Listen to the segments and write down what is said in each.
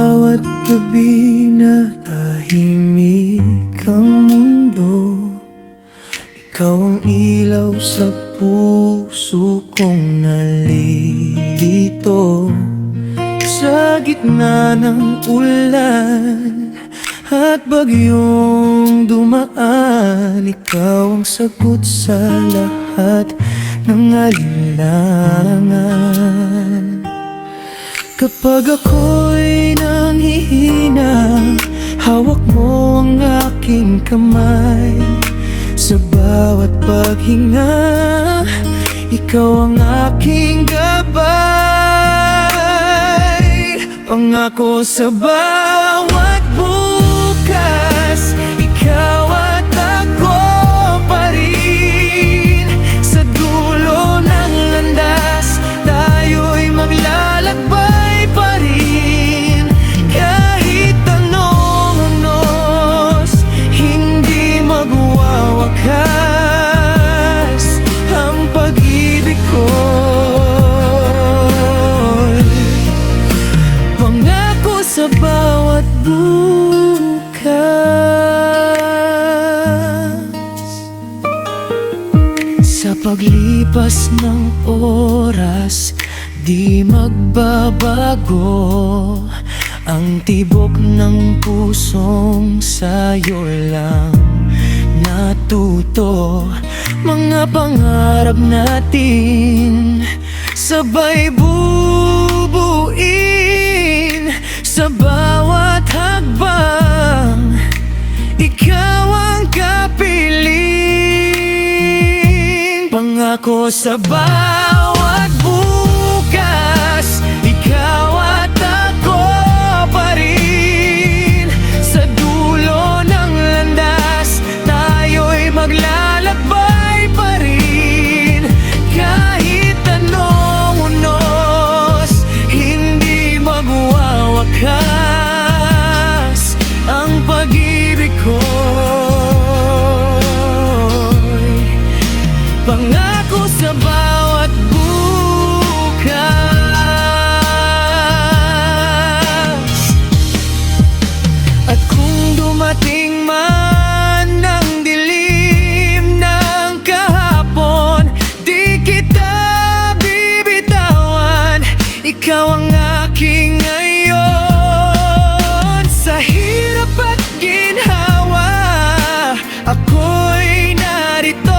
bawat gabi na tahimik ang mundo, ikaw ang ilaw sa puso kong nalilito. Sa gitna ng ulan at bagyong dumaan, ikaw ang sagot sa lahat ng alinlangan. Kapag ako'y nanghihina, hawak mo ang aking kamay. Sa bawat paghinga, ikaw ang aking gabay. Pangako sa bawat bukas, ikaw at ako pa rin. Sa dulo ng landas, tayo'y maglalakbay pa rin. Kahit anong unos, hindi magwawakas ang pag-ibig ko'y pangako sa bawat bukas. Sa paglipas ng oras, di magbabago ang tibok ng pusong sa'yo lang natuto. Mga pangarap natin sabay bubuin. Sa bawat hakbang, ikaw ang kapiling. Pangako sa bawat bukas, ikaw at ako pa rin. Sa dulo ng landas, tayo'y maglalakbay pa rin. Kahit anong unos, hindi magwawakas ang pag-ibig ko'y pangako sa bawat bukas. At kung dumating man ang dilim ng kahapon, di kita bibitawan. Ikaw ang aking ngayon. Sa hirap at ginhawa, ako'y narito.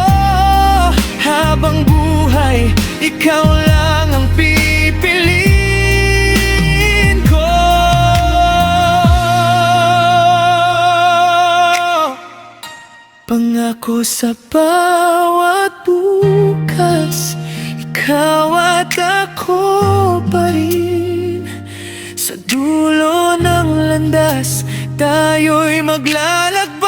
Habang buhay, ikaw lang ang pipiliin ko. Pangako sa bawat bukas, ikaw at ako pa rin. Sa dulo ng landas, tayo'y maglalakbay